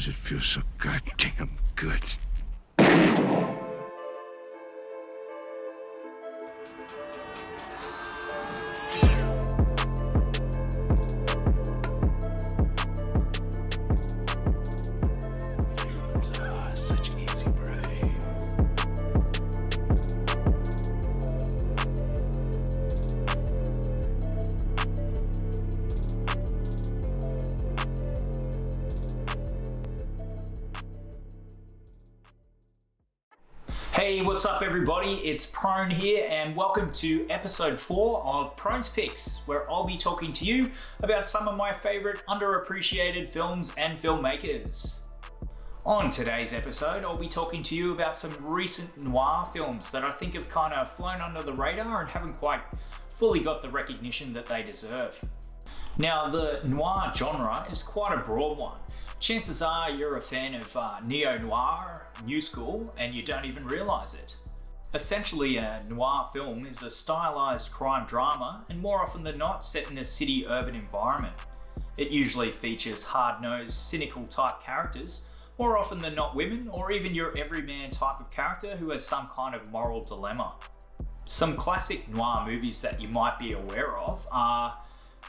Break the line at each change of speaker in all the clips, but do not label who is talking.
because it feels so goddamn good.
Hey, what's up everybody? It's Prone here and welcome to episode 4 of Prone's Picks, where I'll be talking to you about some of my favorite underappreciated films and filmmakers. On today's episode, I'll be talking to you about some recent noir films that I think have kind of flown under the radar and haven't quite fully got the recognition that they deserve. Now, the noir genre is quite a broad one. Chances are you're a fan of neo-noir, new school, and you don't even realise it. Essentially, a noir film is a stylised crime drama, and more often than not set in a city-urban environment. It usually features hard-nosed, cynical type characters, more often than not women, or even your everyman type of character who has some kind of moral dilemma. Some classic noir movies that you might be aware of are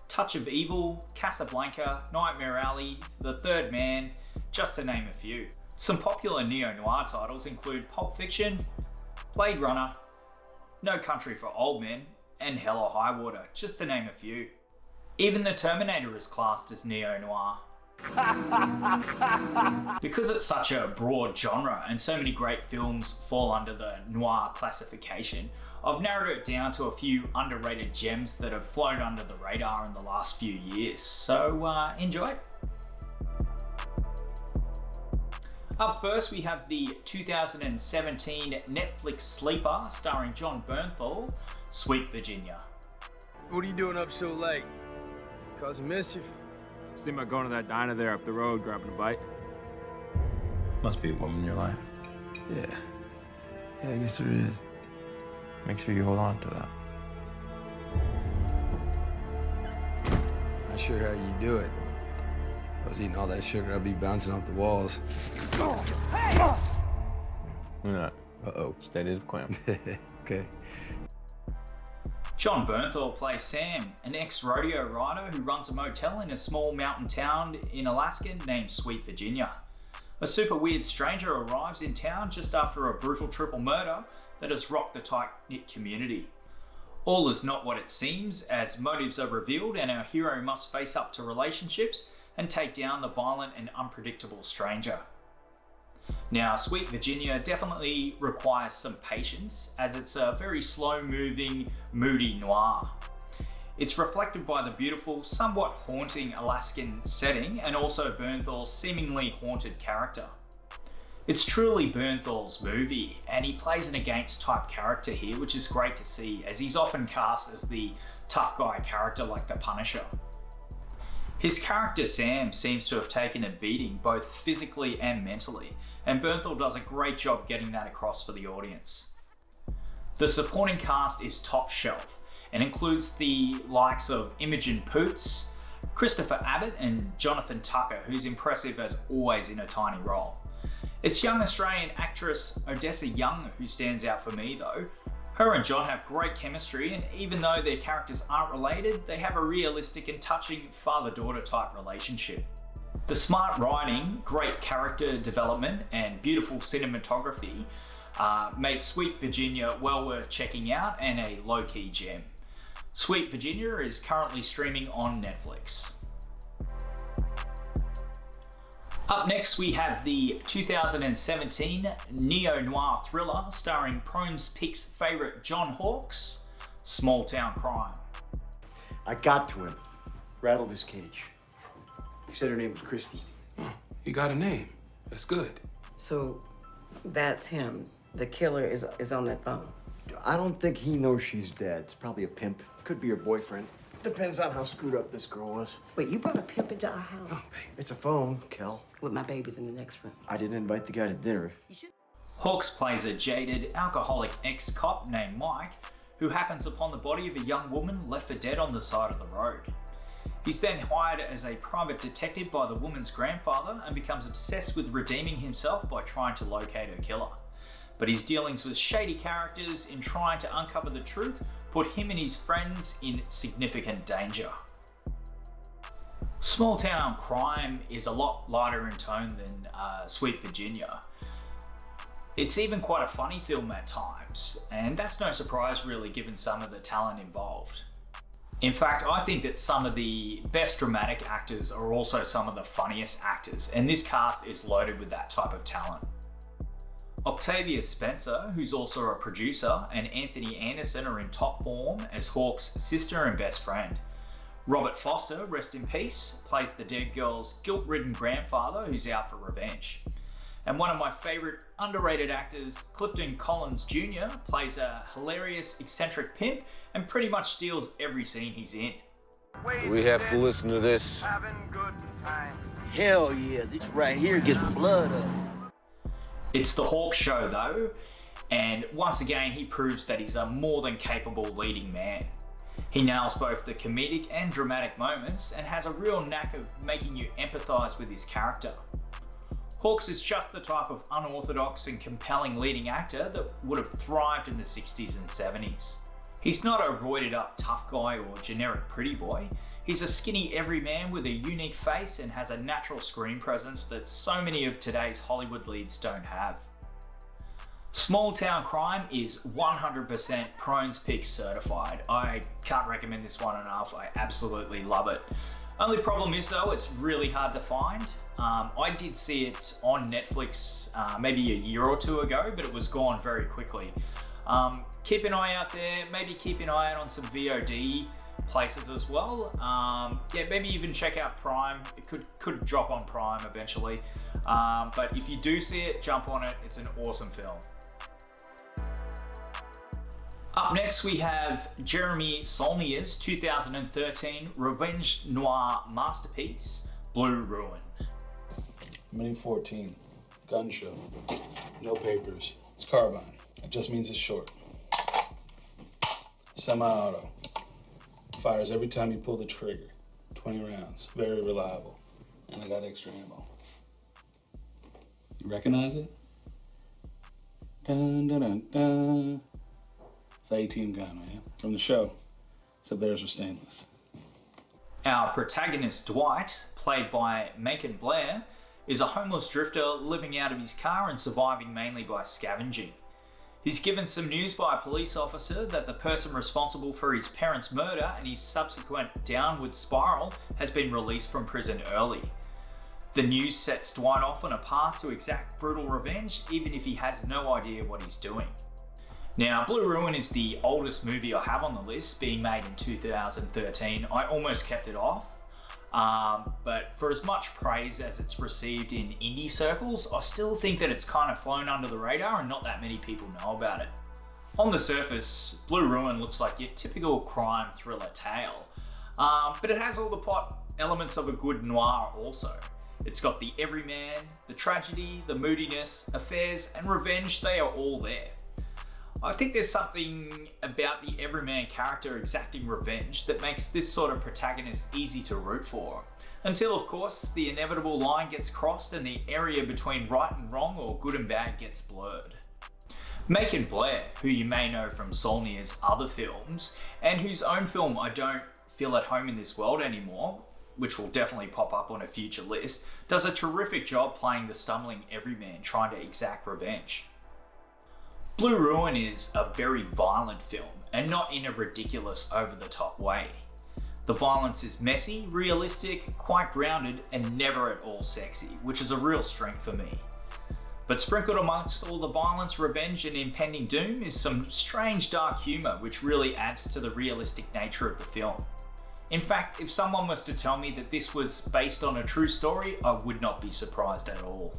Touch of Evil, Casablanca, Nightmare Alley, The Third Man, just to name a few. Some popular neo-noir titles include Pulp Fiction, Blade Runner, No Country for Old Men, and Hell or High Water, just to name a few. Even The Terminator is classed as neo-noir. Because it's such a broad genre and so many great films fall under the noir classification, I've narrowed it down to a few underrated gems that have flown under the radar in the last few years, so enjoy. Up first we have the 2017 Netflix sleeper starring Jon Bernthal, Sweet Virginia.
What are you doing up so late? Causing mischief?
Just think about going to that diner there up the road, grabbing a bite.
Must be a woman in your life.
Yeah, I guess there is.
Make sure you hold on to that.
Not sure how you do it. If I was eating all that sugar, I'd be bouncing off the walls.
Hey! Look at that.
Uh-oh.
Steady as a clam.
Okay.
Jon Bernthal plays Sam, an ex-rodeo rider who runs a motel in a small mountain town in Alaska named Sweet Virginia. A super weird stranger arrives in town just after a brutal triple murder that has rocked the tight-knit community. All is not what it seems, as motives are revealed and our hero must face up to relationships and take down the violent and unpredictable stranger. Now, Sweet Virginia definitely requires some patience, as it's a very slow-moving, moody noir. It's reflected by the beautiful, somewhat haunting Alaskan setting and also Bernthal's seemingly haunted character. It's truly Bernthal's movie, and he plays an against type character here, which is great to see, as he's often cast as the tough guy character like the Punisher. His character Sam seems to have taken a beating both physically and mentally, and Bernthal does a great job getting that across for the audience. The supporting cast is top shelf, and includes the likes of Imogen Poots, Christopher Abbott, and Jonathan Tucker, who's impressive as always in a tiny role. It's young Australian actress Odessa Young who stands out for me though. Her and John have great chemistry, and even though their characters aren't related, they have a realistic and touching father-daughter type relationship. The smart writing, great character development, and beautiful cinematography make Sweet Virginia well worth checking out and a low-key gem. Sweet Virginia is currently streaming on Netflix. Up next we have the 2017 neo-noir thriller starring Prone's Picks favourite John Hawkes, Small Town Crime.
I got to him, rattled his cage. He said her name was Christy.
Oh, he got a name. That's good.
So that's him. The killer is on that phone.
I don't think he knows she's dead. It's probably a pimp. Could be her boyfriend. Depends on how screwed up this girl was.
Wait, you brought a pimp into our house?
Oh, baby.
It's a phone, Kel.
With my babies in the next room.
I didn't invite the guy to dinner.
Hawkes plays a jaded, alcoholic ex-cop named Mike who happens upon the body of a young woman left for dead on the side of the road. He's then hired as a private detective by the woman's grandfather and becomes obsessed with redeeming himself by trying to locate her killer. But his dealings with shady characters in trying to uncover the truth put him and his friends in significant danger. Small town crime is a lot lighter in tone than Sweet Virginia. It's even quite a funny film at times, and that's no surprise really given some of the talent involved. In fact, I think that some of the best dramatic actors are also some of the funniest actors, and this cast is loaded with that type of talent. Octavia Spencer, who's also a producer, and Anthony Anderson are in top form as Hawk's sister and best friend. Robert Foster, rest in peace, plays the dead girl's guilt-ridden grandfather who's out for revenge. And one of my favourite underrated actors, Clifton Collins Jr., plays a hilarious, eccentric pimp and pretty much steals every scene he's in.
We have to listen to this.
Hell yeah, this right here gets blood up.
It's the Hawk show though, and once again he proves that he's a more than capable leading man. He nails both the comedic and dramatic moments and has a real knack of making you empathise with his character. Hawks is just the type of unorthodox and compelling leading actor that would have thrived in the 60s and 70s. He's not a roided up tough guy or generic pretty boy. He's a skinny everyman with a unique face and has a natural screen presence that so many of today's Hollywood leads don't have. Small Town Crime is 100% Prones Pick certified. I can't recommend this one enough. I absolutely love it. Only problem is though, it's really hard to find. I did see it on Netflix maybe a year or two ago, but it was gone very quickly. Keep an eye out there, maybe keep an eye out on some VOD places as well. Yeah, maybe even check out Prime. It could drop on Prime eventually. But if you do see it, jump on it. It's an awesome film. Up next we have Jeremy Saulnier's 2013 revenge noir masterpiece, Blue Ruin.
Mini 14, gun show, no papers. It's carbine. It just means it's short. Semi-auto. Fires every time you pull the trigger. 20 rounds. Very reliable. And I got extra ammo. You recognize it? Dun, dun, dun, dun. It's the A-team gun, man. From the show. Except theirs are stainless.
Our protagonist, Dwight, played by Macon Blair, is a homeless drifter living out of his car and surviving mainly by scavenging. He's given some news by a police officer that the person responsible for his parents' murder and his subsequent downward spiral has been released from prison early. The news sets Dwight off on a path to exact brutal revenge, even if he has no idea what he's doing. Now, Blue Ruin is the oldest movie I have on the list, being made in 2013. I almost kept it off, but for as much praise as it's received in indie circles, I still think that it's kind of flown under the radar and not that many people know about it. On the surface, Blue Ruin looks like your typical crime thriller tale, but it has all the plot elements of a good noir also. It's got the everyman, the tragedy, the moodiness, affairs, and revenge, they are all there. I think there's something about the everyman character exacting revenge that makes this sort of protagonist easy to root for. Until, of course, the inevitable line gets crossed and the area between right and wrong or good and bad gets blurred. Macon Blair, who you may know from Saulnier's other films, and whose own film I don't feel at home in this world anymore, which will definitely pop up on a future list, does a terrific job playing the stumbling everyman trying to exact revenge. Blue Ruin is a very violent film, and not in a ridiculous, over-the-top way. The violence is messy, realistic, quite grounded, and never at all sexy, which is a real strength for me. But sprinkled amongst all the violence, revenge, and impending doom is some strange dark humour which really adds to the realistic nature of the film. In fact, if someone was to tell me that this was based on a true story, I would not be surprised at all.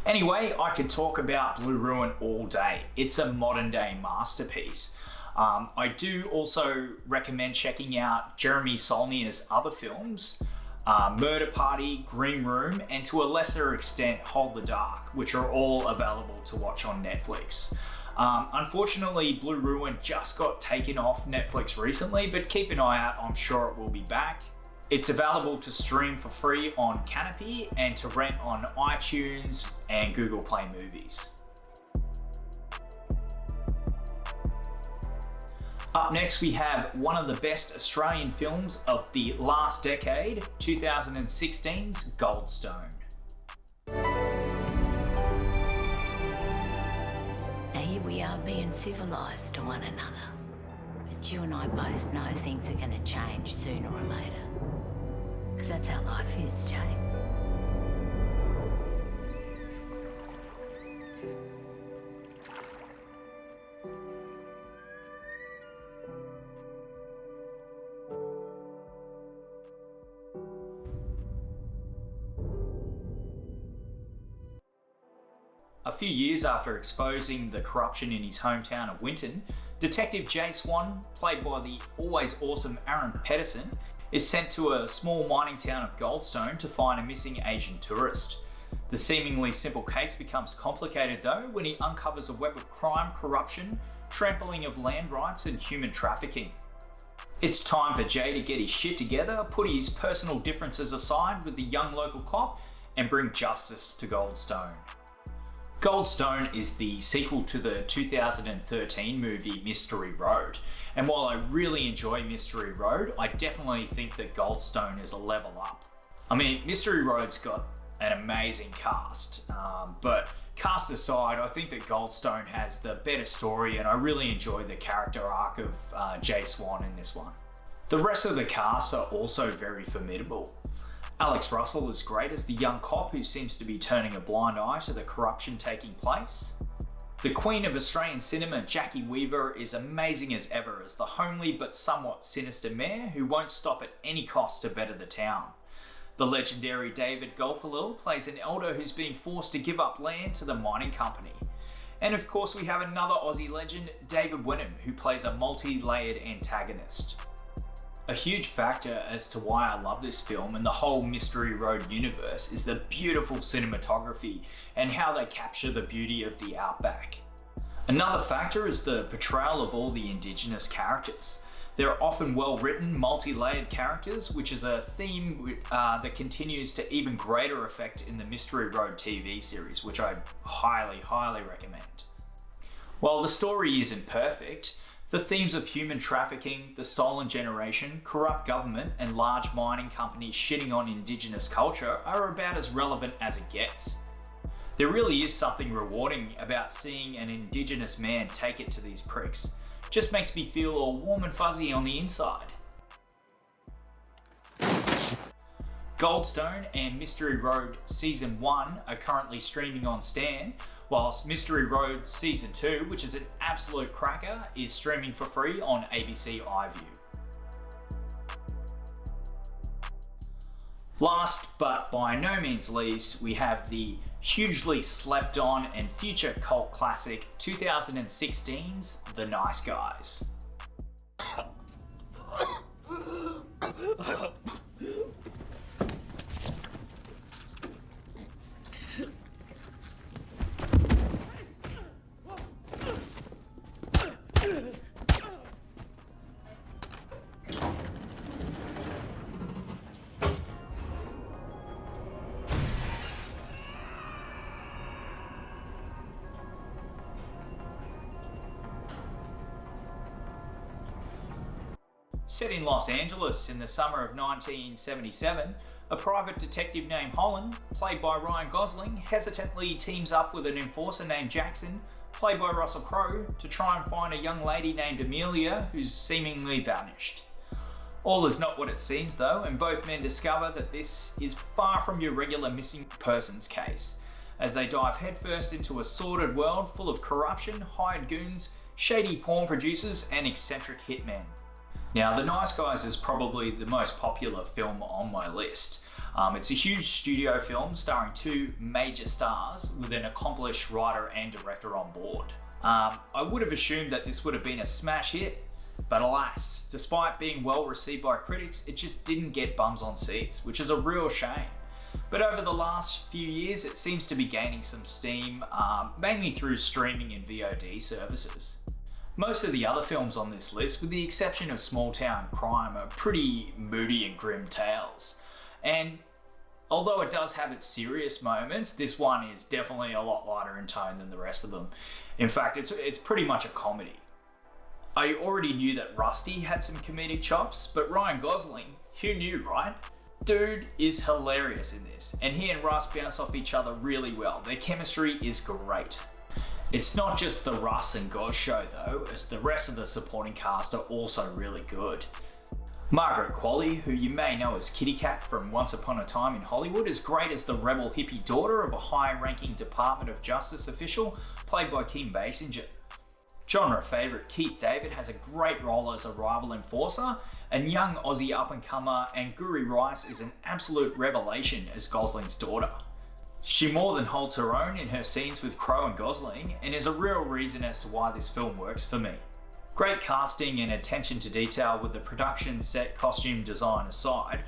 Anyway, I could talk about Blue Ruin all day. It's a modern day masterpiece. I do also recommend checking out Jeremy Saulnier's other films, Murder Party, Green Room, and to a lesser extent, Hold the Dark, which are all available to watch on Netflix. Unfortunately, Blue Ruin just got taken off Netflix recently, but keep an eye out, I'm sure it will be back. It's available to stream for free on Canopy and to rent on iTunes and Google Play Movies. Up next, we have one of the best Australian films of the last decade, 2016's Goldstone.
Now here we are being civilised to one another. But you and I both know things are going to change sooner or later. Because that's how life is, Jay.
A few years after exposing the corruption in his hometown of Winton, Detective Jace Swan, played by the always awesome Aaron Pedersen, is sent to a small mining town of Goldstone to find a missing Asian tourist. The seemingly simple case becomes complicated though when he uncovers a web of crime, corruption, trampling of land rights and human trafficking. It's time for Jay to get his shit together, put his personal differences aside with the young local cop, and bring justice to Goldstone. Goldstone is the sequel to the 2013 movie Mystery Road, and while I really enjoy Mystery Road, I definitely think that Goldstone is a level up. I mean, Mystery Road's got an amazing cast, but cast aside, I think that Goldstone has the better story, and I really enjoy the character arc of Jay Swan in this one. The rest of the cast are also very formidable. Alex Russell is great as the young cop who seems to be turning a blind eye to the corruption taking place. The queen of Australian cinema, Jackie Weaver, is amazing as ever as the homely but somewhat sinister mayor who won't stop at any cost to better the town. The legendary David Gulpilil plays an elder who's being forced to give up land to the mining company. And of course we have another Aussie legend, David Wenham, who plays a multi-layered antagonist. A huge factor as to why I love this film and the whole Mystery Road universe is the beautiful cinematography and how they capture the beauty of the outback. Another factor is the portrayal of all the Indigenous characters. They're often well-written, multi-layered characters, which is a theme that continues to even greater effect in the Mystery Road TV series, which I highly recommend. While the story isn't perfect, the themes of human trafficking, the stolen generation, corrupt government, and large mining companies shitting on Indigenous culture are about as relevant as it gets. There really is something rewarding about seeing an Indigenous man take it to these pricks. Just makes me feel all warm and fuzzy on the inside. Goldstone and Mystery Road Season 1 are currently streaming on Stan, whilst Mystery Road Season 2, which is an absolute cracker, is streaming for free on ABC iView. Last but by no means least, we have the hugely slept on and future cult classic 2016's The Nice Guys. Set in Los Angeles in the summer of 1977, a private detective named Holland, played by Ryan Gosling, hesitantly teams up with an enforcer named Jackson, played by Russell Crowe, to try and find a young lady named Amelia who's seemingly vanished. All is not what it seems though, and both men discover that this is far from your regular missing persons case, as they dive headfirst into a sordid world full of corruption, hired goons, shady porn producers, and eccentric hitmen. Now, The Nice Guys is probably the most popular film on my list. It's a huge studio film starring two major stars with an accomplished writer and director on board. I would have assumed that this would have been a smash hit, but alas, despite being well received by critics, it just didn't get bums on seats, which is a real shame. But over the last few years, it seems to be gaining some steam, mainly through streaming and VOD services. Most of the other films on this list, with the exception of Small Town Crime, are pretty moody and grim tales. And although it does have its serious moments, this one is definitely a lot lighter in tone than the rest of them. In fact, it's pretty much a comedy. I already knew that Rusty had some comedic chops, but Ryan Gosling, who knew, right? Dude is hilarious in this, and he and Russ bounce off each other really well. Their chemistry is great. It's not just the Russ and Goz show though, as the rest of the supporting cast are also really good. Margaret Qualley, who you may know as Kitty Cat from Once Upon a Time in Hollywood, is great as the rebel hippie daughter of a high-ranking Department of Justice official, played by Kim Basinger. Genre favourite Keith David has a great role as a rival enforcer, and young Aussie up-and-comer Anguri Rice is an absolute revelation as Gosling's daughter. She more than holds her own in her scenes with Crowe and Gosling, and is a real reason as to why this film works for me. Great casting and attention to detail with the production, set, costume design aside.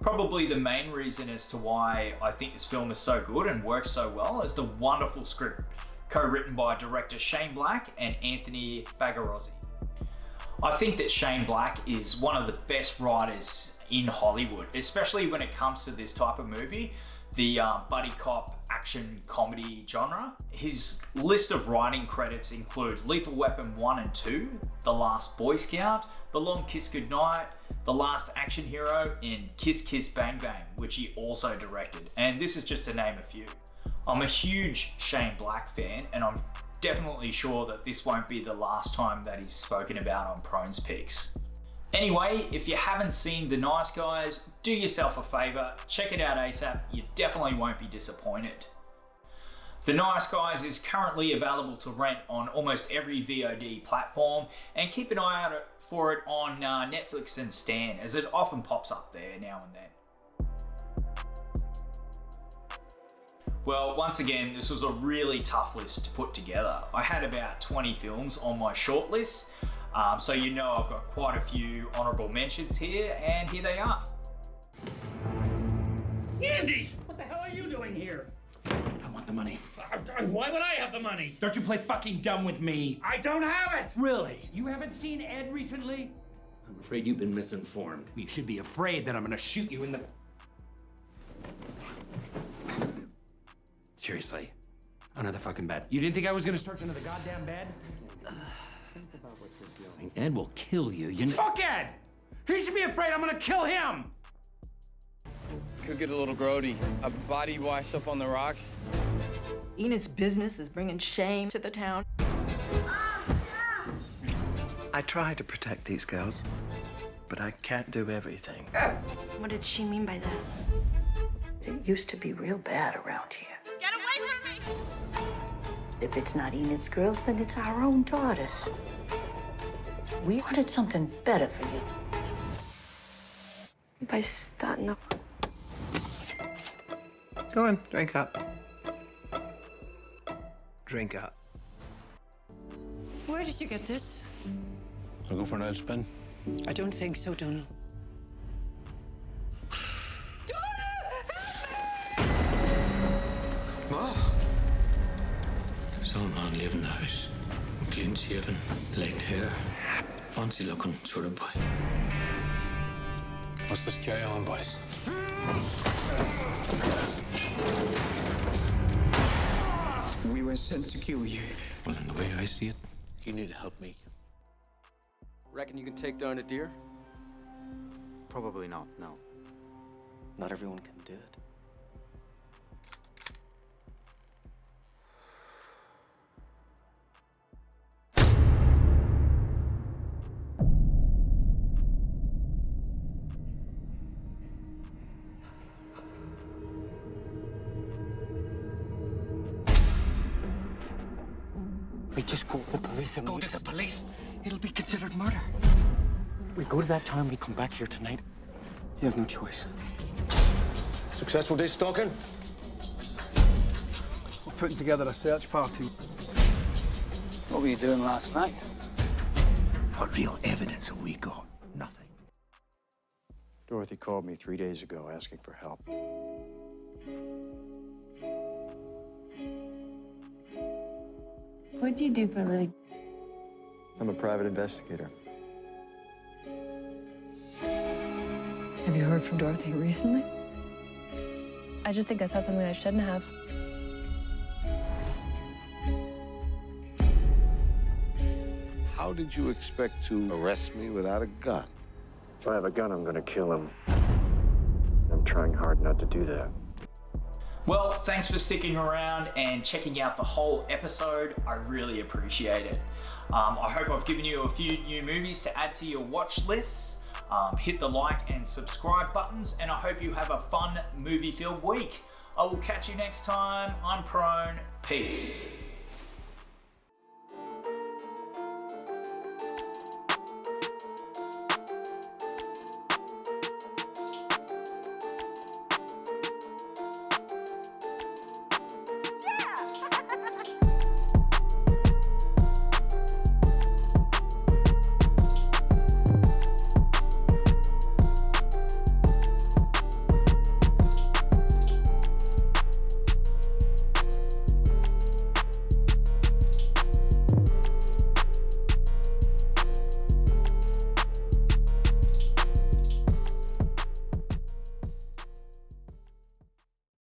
Probably the main reason as to why I think this film is so good and works so well is the wonderful script, co-written by director Shane Black and Anthony Bagarozzi. I think that Shane Black is one of the best writers in Hollywood, especially when it comes to this type of movie, the buddy cop action comedy genre. His list of writing credits include Lethal Weapon 1 and 2, The Last Boy Scout, The Long Kiss Goodnight, The Last Action Hero, and Kiss Kiss Bang Bang, which he also directed. And this is just to name a few. I'm a huge Shane Black fan, and I'm definitely sure that this won't be the last time that he's spoken about on Prones Picks. Anyway, if you haven't seen The Nice Guys, do yourself a favour, check it out ASAP, you definitely won't be disappointed. The Nice Guys is currently available to rent on almost every VOD platform, and keep an eye out for it on Netflix and Stan, as it often pops up there now and then. Well, once again, this was a really tough list to put together. I had about 20 films on my shortlist, so you know I've got quite a few honourable mentions here, and here they are.
Andy! What the hell are you doing here?
I want the money.
Why would I have the money?
Don't you play fucking dumb with me.
I don't have it!
Really?
You haven't seen Ed recently?
I'm afraid you've been misinformed. You should be afraid that I'm gonna shoot you in the... Seriously. Another fucking bet. You didn't think I was gonna search under the goddamn bed? Think about what you're doing. Ed will kill you, you know. Fuck Ed! He should be afraid I'm gonna kill him!
Could get a little grody. A body wash up on the rocks.
Enid's business is bringing shame to the town.
I try to protect these girls, but I can't do everything.
What did she mean by that?
It used to be real bad around here.
Get away from me!
If it's not Enid's girls, then it's our own daughters. We wanted something better for you.
By starting up.
Go on, drink up. Drink up.
Where did you get this?
I'll go for an oil spin.
I don't think so, Donald.
Ma? There's an old man living in the house. Clean shaven, light hair. Fancy looking sort of boy. What's this carry on, boys?
We were sent to kill you.
Well, in the way I see it, you need to help me.
Reckon you can take down a deer?
Probably not, no.
Not everyone can do it. We just call the police and go to the police. It'll be considered murder. We go to that town, we come back here tonight. You have no choice.
Successful day stalking?
We're putting together a search party.
What were you doing last night?
What real evidence have we got? Nothing.
Dorothy called me 3 days ago asking for help.
What do you do for a living?
I'm a private investigator.
Have you heard from Dorothy recently?
I just think I saw something I shouldn't have.
How did you expect to arrest me without a gun?
If I have a gun, I'm gonna kill him. I'm trying hard not to do that.
Well, thanks for sticking around and checking out the whole episode. I really appreciate it. I hope I've given you a few new movies to add to your watch lists. Hit the like and subscribe buttons, and I hope you have a fun movie-filled week. I will catch you next time. I'm Prone. Peace.